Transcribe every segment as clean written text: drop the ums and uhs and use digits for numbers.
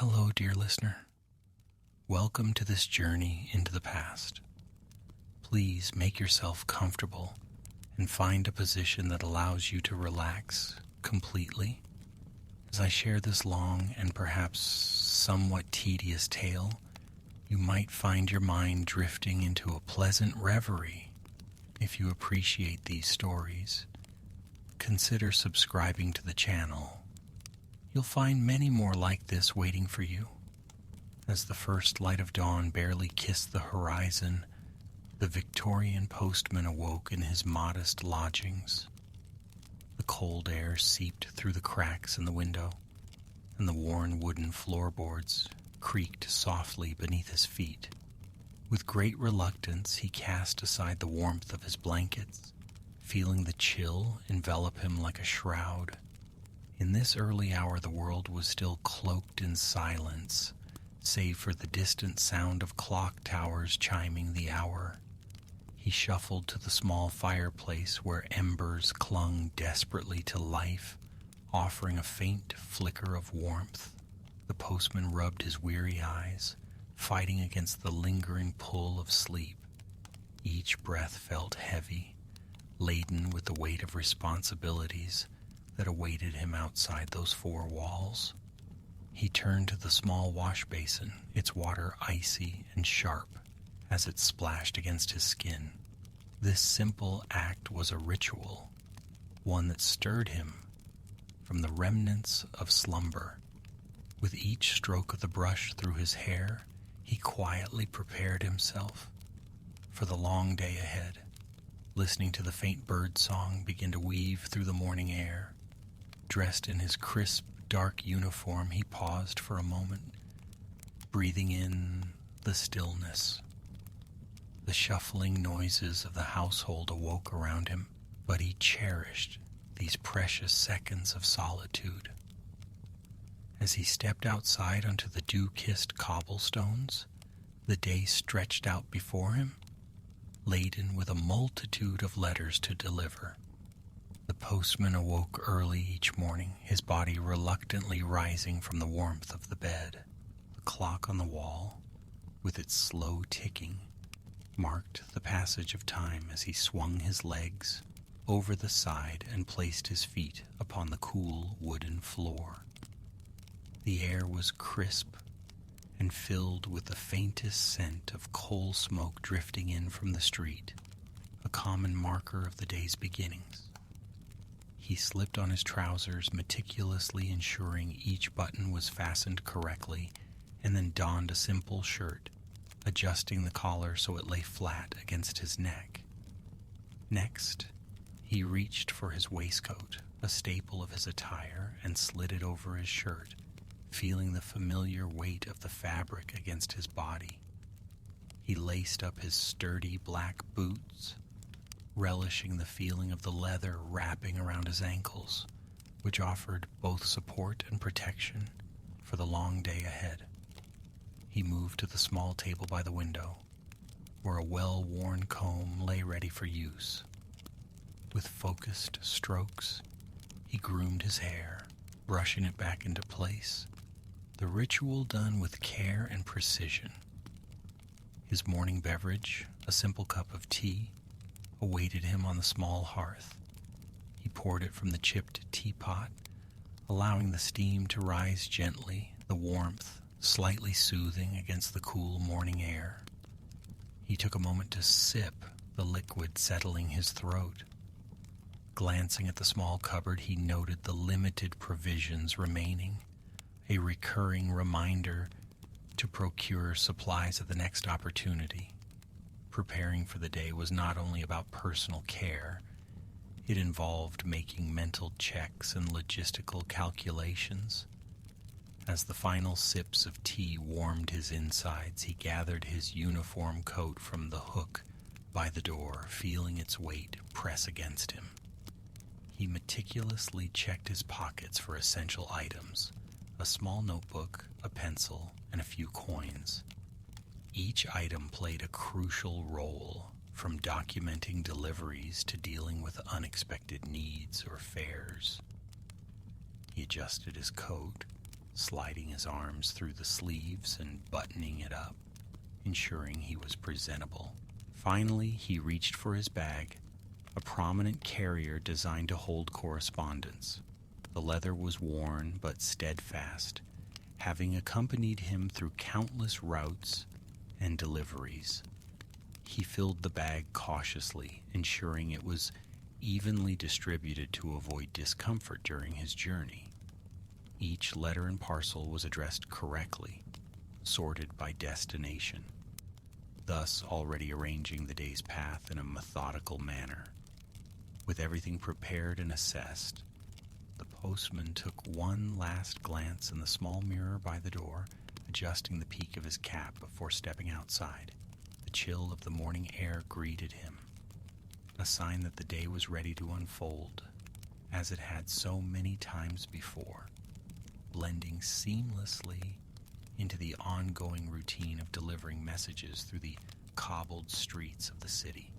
Hello, dear listener. Welcome to this journey into the past. Please make yourself comfortable and find a position that allows you to relax completely. As I share this long and perhaps somewhat tedious tale, you might find your mind drifting into a pleasant reverie. If you appreciate these stories, consider subscribing to the channel. You'll find many more like this waiting for you. As the first light of dawn barely kissed the horizon, the Victorian Postman awoke in his modest lodgings. The cold air seeped through the cracks in the window, and the worn wooden floorboards creaked softly beneath his feet. With great reluctance, he cast aside the warmth of his blankets, feeling the chill envelop him like a shroud. In this early hour, the world was still cloaked in silence, save for the distant sound of clock towers chiming the hour. He shuffled to the small fireplace where embers clung desperately to life, offering a faint flicker of warmth. The postman rubbed his weary eyes, fighting against the lingering pull of sleep. Each breath felt heavy, laden with the weight of responsibilities that awaited him outside those four walls. He turned to the small wash basin, its water icy and sharp as it splashed against his skin. This simple act was a ritual, one that stirred him from the remnants of slumber. With each stroke of the brush through his hair, he quietly prepared himself for the long day ahead. Listening to the faint bird song begin to weave through the morning air. Dressed in his crisp, dark uniform, he paused for a moment, breathing in the stillness. The shuffling noises of the household awoke around him, but he cherished these precious seconds of solitude. As he stepped outside onto the dew-kissed cobblestones, the day stretched out before him, laden with a multitude of letters to deliver. The postman awoke early each morning, his body reluctantly rising from the warmth of the bed. The clock on the wall, with its slow ticking, marked the passage of time as he swung his legs over the side and placed his feet upon the cool wooden floor. The air was crisp and filled with the faintest scent of coal smoke drifting in from the street, a common marker of the day's beginnings. He slipped on his trousers, meticulously ensuring each button was fastened correctly, and then donned a simple shirt, adjusting the collar so it lay flat against his neck. Next, he reached for his waistcoat, a staple of his attire, and slid it over his shirt, feeling the familiar weight of the fabric against his body. He laced up his sturdy black boots, relishing the feeling of the leather wrapping around his ankles, which offered both support and protection for the long day ahead. He moved to the small table by the window, where a well-worn comb lay ready for use. With focused strokes, he groomed his hair, brushing it back into place, the ritual done with care and precision. His morning beverage, a simple cup of tea, awaited him on the small hearth. He poured it from the chipped teapot, allowing the steam to rise gently, the warmth slightly soothing against the cool morning air. He took a moment to sip, the liquid settling his throat. Glancing at the small cupboard, he noted the limited provisions remaining, a recurring reminder to procure supplies at the next opportunity. Preparing for the day was not only about personal care, it involved making mental checks and logistical calculations. As the final sips of tea warmed his insides, he gathered his uniform coat from the hook by the door, feeling its weight press against him. He meticulously checked his pockets for essential items, a small notebook, a pencil, and a few coins. Each item played a crucial role, from documenting deliveries to dealing with unexpected needs or fares. He adjusted his coat, sliding his arms through the sleeves and buttoning it up, ensuring he was presentable. Finally, he reached for his bag, a prominent carrier designed to hold correspondence. The leather was worn but steadfast, having accompanied him through countless routes and deliveries. He filled the bag cautiously, ensuring it was evenly distributed to avoid discomfort during his journey. Each letter and parcel was addressed correctly, sorted by destination, thus already arranging the day's path in a methodical manner. With everything prepared and assessed, the postman took one last glance in the small mirror by the door, adjusting the peak of his cap before stepping outside. The chill of the morning air greeted him, a sign that the day was ready to unfold, as it had so many times before, blending seamlessly into the ongoing routine of delivering messages through the cobbled streets of the city.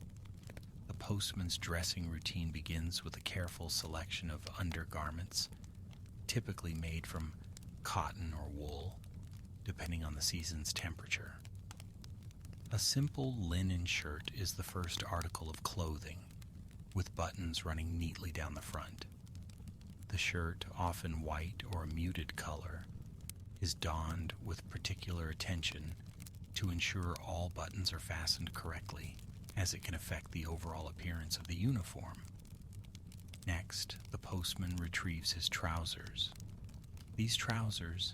The postman's dressing routine begins with a careful selection of undergarments, typically made from cotton or wool, depending on the season's temperature. A simple linen shirt is the first article of clothing, with buttons running neatly down the front. The shirt, often white or a muted color, is donned with particular attention to ensure all buttons are fastened correctly, as it can affect the overall appearance of the uniform. Next, the postman retrieves his trousers. These trousers,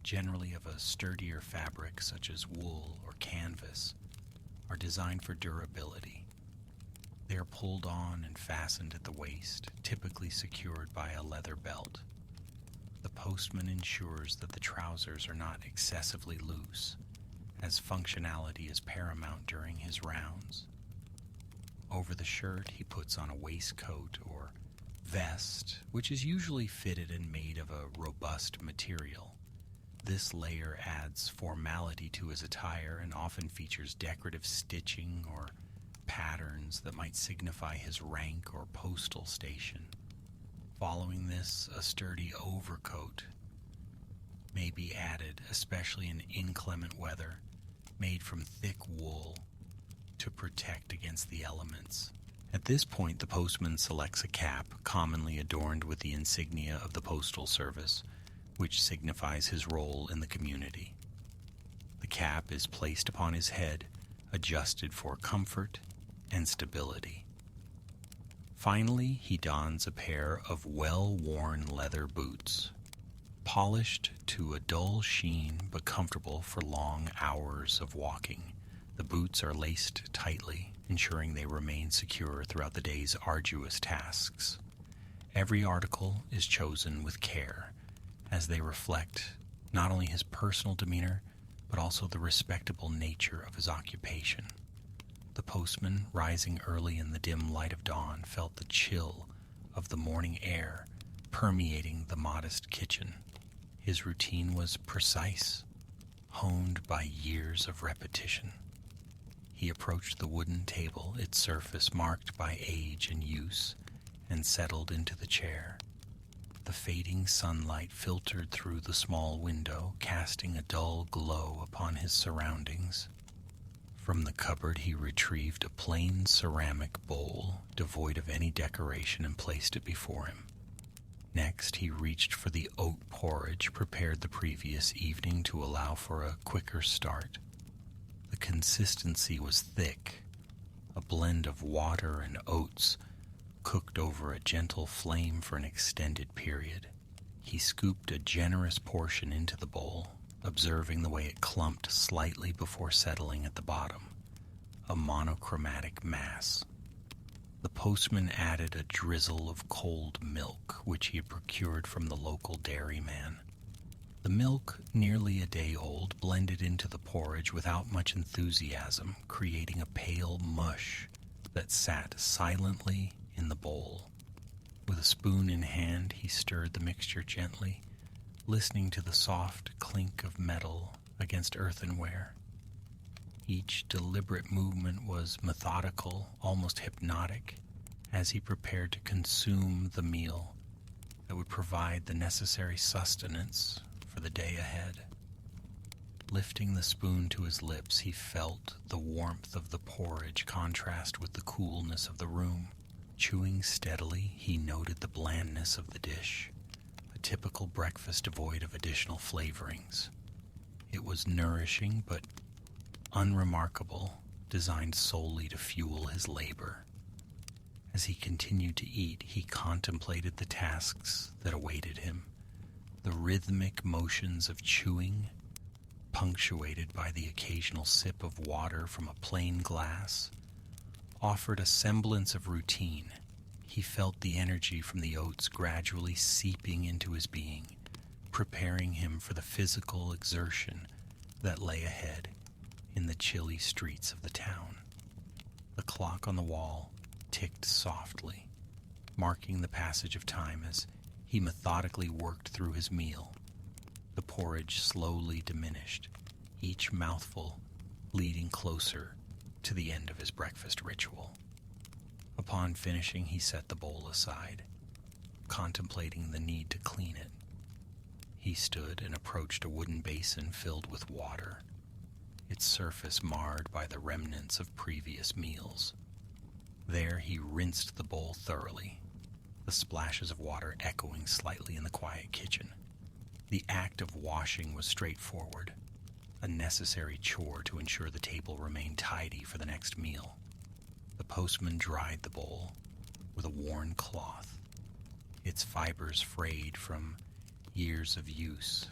generally of a sturdier fabric such as wool or canvas, are designed for durability. They are pulled on and fastened at the waist, typically secured by a leather belt. The postman ensures that the trousers are not excessively loose, as functionality is paramount during his rounds. Over the shirt, he puts on a waistcoat or vest, which is usually fitted and made of a robust material. This layer adds formality to his attire and often features decorative stitching or patterns that might signify his rank or postal station. Following this, a sturdy overcoat may be added, especially in inclement weather, made from thick wool to protect against the elements. At this point, the postman selects a cap, commonly adorned with the insignia of the Postal Service, which signifies his role in the community. The cap is placed upon his head, adjusted for comfort and stability. Finally, he dons a pair of well-worn leather boots, polished to a dull sheen but comfortable for long hours of walking. The boots are laced tightly, ensuring they remain secure throughout the day's arduous tasks. Every article is chosen with care, as they reflect not only his personal demeanor, but also the respectable nature of his occupation. The postman, rising early in the dim light of dawn, felt the chill of the morning air permeating the modest kitchen. His routine was precise, honed by years of repetition. He approached the wooden table, its surface marked by age and use, and settled into the chair. The fading sunlight filtered through the small window, casting a dull glow upon his surroundings. From the cupboard he retrieved a plain ceramic bowl, devoid of any decoration, and placed it before him. Next, he reached for the oat porridge prepared the previous evening to allow for a quicker start. The consistency was thick, a blend of water and oats cooked over a gentle flame for an extended period. He scooped a generous portion into the bowl, observing the way it clumped slightly before settling at the bottom, a monochromatic mass. The postman added a drizzle of cold milk, which he had procured from the local dairyman. The milk, nearly a day old, blended into the porridge without much enthusiasm, creating a pale mush that sat silently in the bowl. With a spoon in hand, he stirred the mixture gently, listening to the soft clink of metal against earthenware. Each deliberate movement was methodical, almost hypnotic, as he prepared to consume the meal that would provide the necessary sustenance for the day ahead. Lifting the spoon to his lips, he felt the warmth of the porridge contrast with the coolness of the room. Chewing steadily, he noted the blandness of the dish, a typical breakfast devoid of additional flavorings. It was nourishing but unremarkable, designed solely to fuel his labor. As he continued to eat, he contemplated the tasks that awaited him. The rhythmic motions of chewing, punctuated by the occasional sip of water from a plain glass, offered a semblance of routine. He felt the energy from the oats gradually seeping into his being, preparing him for the physical exertion that lay ahead in the chilly streets of the town. The clock on the wall ticked softly, marking the passage of time as he methodically worked through his meal. The porridge slowly diminished, each mouthful leading closer to the end of his breakfast ritual. Upon finishing, he set the bowl aside, contemplating the need to clean it. He stood and approached a wooden basin filled with water, its surface marred by the remnants of previous meals. There he rinsed the bowl thoroughly, the splashes of water echoing slightly in the quiet kitchen. The act of washing was straightforward, a necessary chore to ensure the table remained tidy for the next meal. The postman dried the bowl with a worn cloth, its fibers frayed from years of use,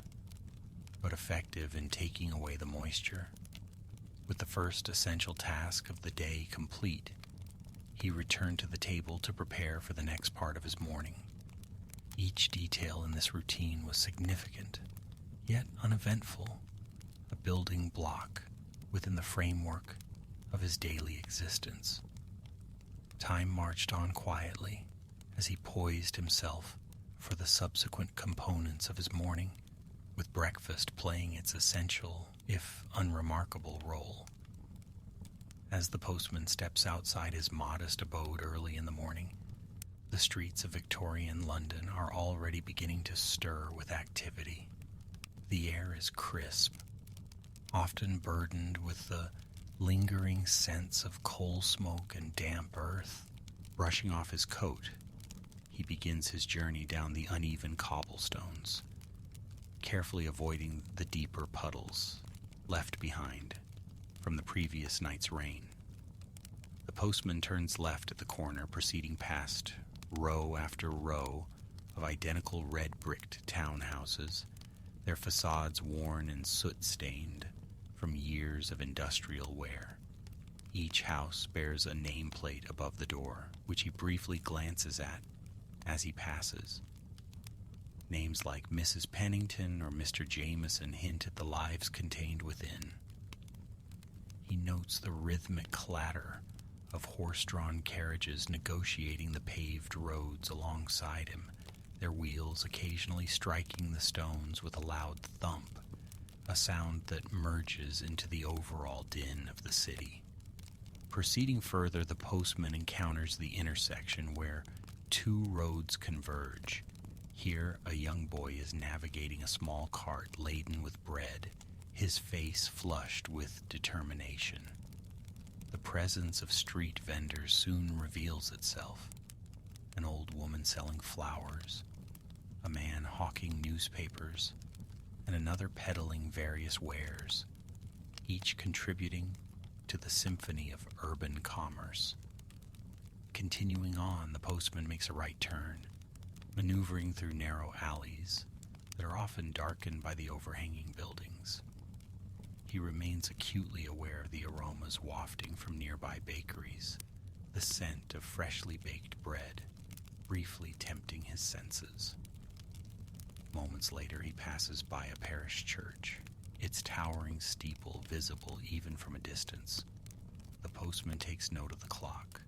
but effective in taking away the moisture. With the first essential task of the day complete, he returned to the table to prepare for the next part of his morning. Each detail in this routine was significant, yet uneventful, a building block within the framework of his daily existence. Time marched on quietly as he poised himself for the subsequent components of his morning, with breakfast playing its essential, if unremarkable, role. As the postman steps outside his modest abode early in the morning, the streets of Victorian London are already beginning to stir with activity. The air is crisp, often burdened with the lingering sense of coal smoke and damp earth. Brushing off his coat, he begins his journey down the uneven cobblestones, carefully avoiding the deeper puddles left behind from the previous night's rain. The postman turns left at the corner, proceeding past row after row of identical red-bricked townhouses, their facades worn and soot-stained from years of industrial wear. Each house bears a nameplate above the door, which he briefly glances at as he passes. Names like Mrs. Pennington or Mr. Jameson hint at the lives contained within. He notes the rhythmic clatter of horse-drawn carriages negotiating the paved roads alongside him, their wheels occasionally striking the stones with a loud thump, a sound that merges into the overall din of the city. Proceeding further, the postman encounters the intersection where two roads converge. Here, a young boy is navigating a small cart laden with bread, his face flushed with determination. The presence of street vendors soon reveals itself. An old woman selling flowers, a man hawking newspapers, and another peddling various wares, each contributing to the symphony of urban commerce. Continuing on, the postman makes a right turn, maneuvering through narrow alleys that are often darkened by the overhanging buildings. He remains acutely aware of the aromas wafting from nearby bakeries, the scent of freshly baked bread briefly tempting his senses. Moments later, he passes by a parish church, its towering steeple visible even from a distance. The postman takes note of the clock,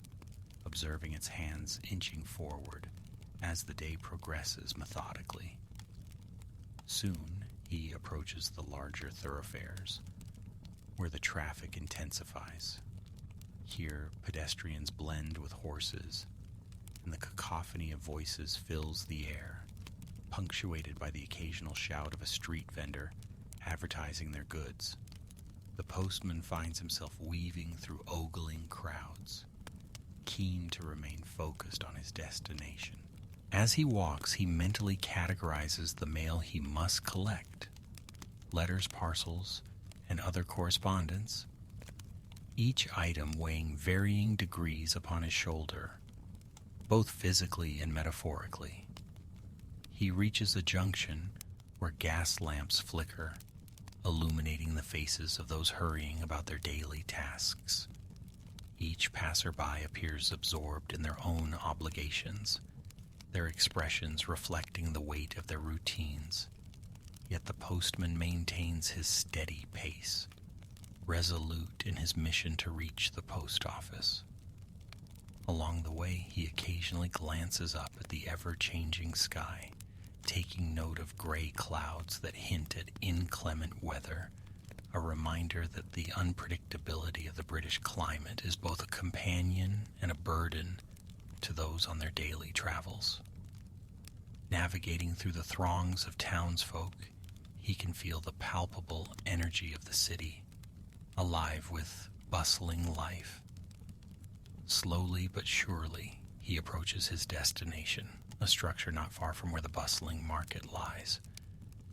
observing its hands inching forward as the day progresses methodically. Soon, he approaches the larger thoroughfares, where the traffic intensifies. Here, pedestrians blend with horses, and the cacophony of voices fills the air, punctuated by the occasional shout of a street vendor advertising their goods. The postman finds himself weaving through ogling crowds, keen to remain focused on his destination. As he walks, he mentally categorizes the mail he must collect: letters, parcels, and other correspondence, each item weighing varying degrees upon his shoulder, both physically and metaphorically. He reaches a junction where gas lamps flicker, illuminating the faces of those hurrying about their daily tasks. Each passerby appears absorbed in their own obligations, their expressions reflecting the weight of their routines. Yet the postman maintains his steady pace, resolute in his mission to reach the post office. Along the way, he occasionally glances up at the ever-changing sky, taking note of gray clouds that hint at inclement weather, a reminder that the unpredictability of the British climate is both a companion and a burden to those on their daily travels. Navigating through the throngs of townsfolk, he can feel the palpable energy of the city, alive with bustling life. Slowly but surely, he approaches his destination, a structure not far from where the bustling market lies.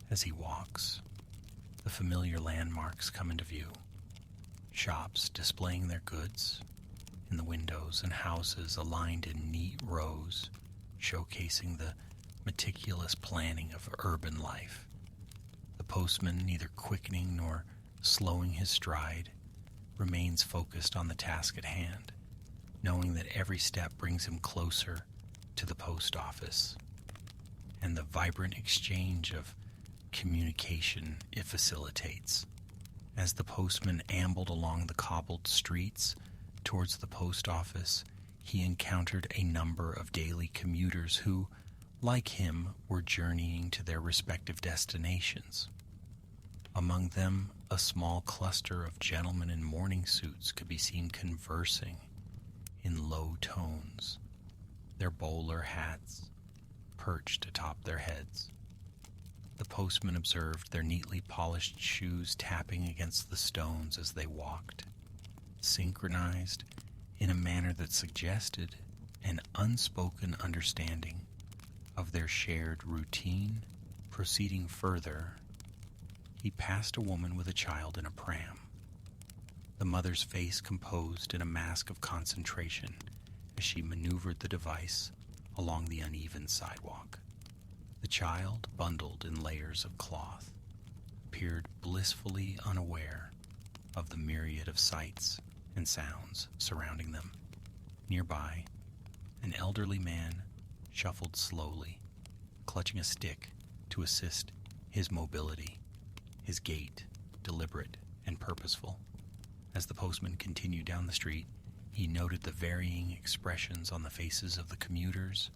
As he walks, the familiar landmarks come into view. Shops displaying their goods in the windows and houses aligned in neat rows, showcasing the meticulous planning of urban life. The postman, neither quickening nor slowing his stride, remains focused on the task at hand, knowing that every step brings him closer to the post office and the vibrant exchange of communication it facilitates. As the postman ambled along the cobbled streets towards the post office, he encountered a number of daily commuters who, like him, were journeying to their respective destinations. Among them, a small cluster of gentlemen in morning suits could be seen conversing in low tones, their bowler hats perched atop their heads. The postman observed their neatly polished shoes tapping against the stones as they walked, synchronized in a manner that suggested an unspoken understanding of their shared routine. Proceeding further, he passed a woman with a child in a pram, the mother's face composed in a mask of concentration as she maneuvered the device along the uneven sidewalk. The child, bundled in layers of cloth, appeared blissfully unaware of the myriad of sights and sounds surrounding them. Nearby, an elderly man shuffled slowly, clutching a stick to assist his mobility, his gait deliberate and purposeful. As the postman continued down the street, he noted the varying expressions on the faces of the commuters.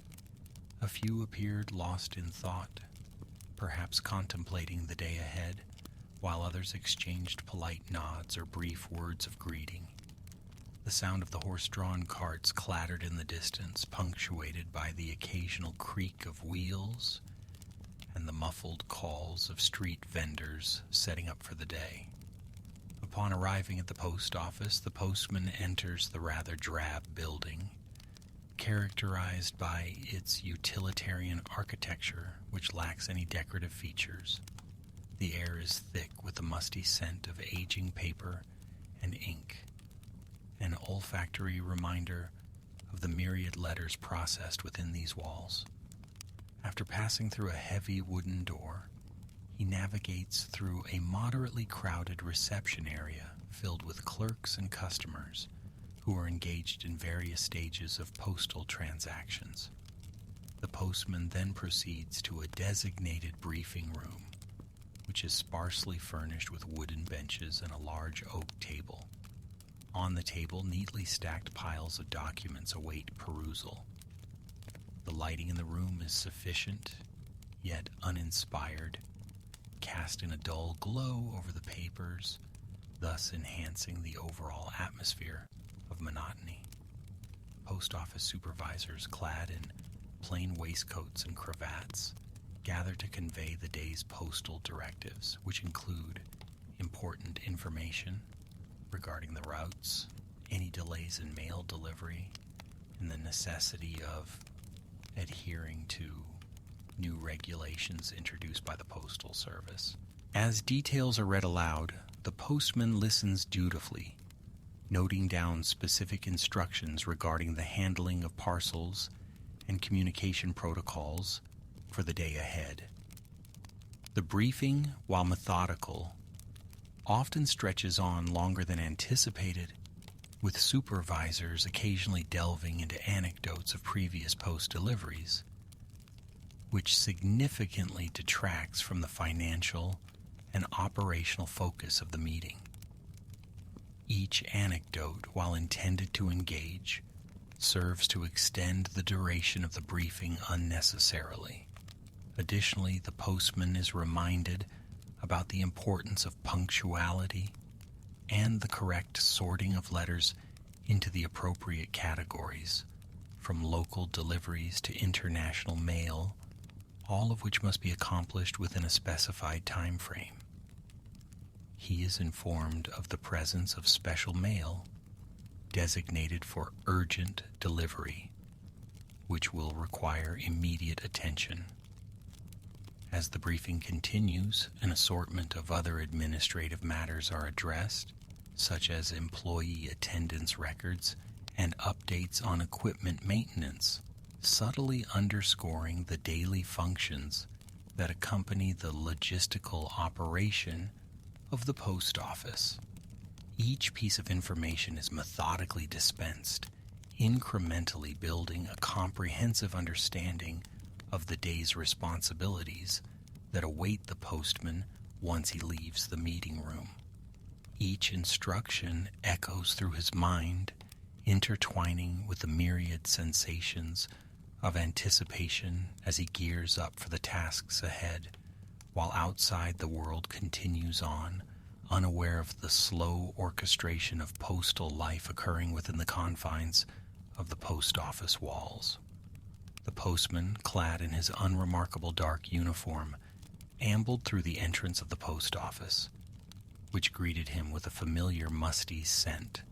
A few appeared lost in thought, perhaps contemplating the day ahead, while others exchanged polite nods or brief words of greeting. The sound of the horse-drawn carts clattered in the distance, punctuated by the occasional creak of wheels and the muffled calls of street vendors setting up for the day. Upon arriving at the post office, the postman enters the rather drab building, characterized by its utilitarian architecture, which lacks any decorative features. The air is thick with the musty scent of aging paper and ink, an olfactory reminder of the myriad letters processed within these walls. After passing through a heavy wooden door, he navigates through a moderately crowded reception area filled with clerks and customers who are engaged in various stages of postal transactions. The postman then proceeds to a designated briefing room, which is sparsely furnished with wooden benches and a large oak table. On the table, neatly stacked piles of documents await perusal. The lighting in the room is sufficient, yet uninspired, casting a dull glow over the papers, thus enhancing the overall atmosphere of monotony. Post office supervisors clad in plain waistcoats and cravats gather to convey the day's postal directives, which include important information regarding the routes, any delays in mail delivery, and the necessity of adhering to new regulations introduced by the Postal Service. As details are read aloud, the postman listens dutifully, noting down specific instructions regarding the handling of parcels and communication protocols for the day ahead. The briefing, while methodical, often stretches on longer than anticipated, with supervisors occasionally delving into anecdotes of previous post deliveries, which significantly detracts from the financial and operational focus of the meeting. Each anecdote, while intended to engage, serves to extend the duration of the briefing unnecessarily. Additionally, the postman is reminded about the importance of punctuality and the correct sorting of letters into the appropriate categories, from local deliveries to international mail, all of which must be accomplished within a specified time frame. He is informed of the presence of special mail designated for urgent delivery, which will require immediate attention. As the briefing continues, an assortment of other administrative matters are addressed, such as employee attendance records and updates on equipment maintenance, subtly underscoring the daily functions that accompany the logistical operation of the post office. Each piece of information is methodically dispensed, incrementally building a comprehensive understanding of the day's responsibilities that await the postman once he leaves the meeting room. Each instruction echoes through his mind, intertwining with the myriad sensations of anticipation as he gears up for the tasks ahead, while outside the world continues on, unaware of the slow orchestration of postal life occurring within the confines of the post office walls. The postman, clad in his unremarkable dark uniform, ambled through the entrance of the post office, which greeted him with a familiar musty scent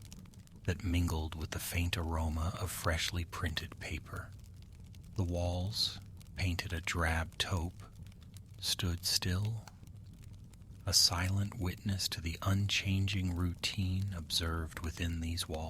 that mingled with the faint aroma of freshly printed paper. The walls, painted a drab taupe, stood still, a silent witness to the unchanging routine observed within these walls.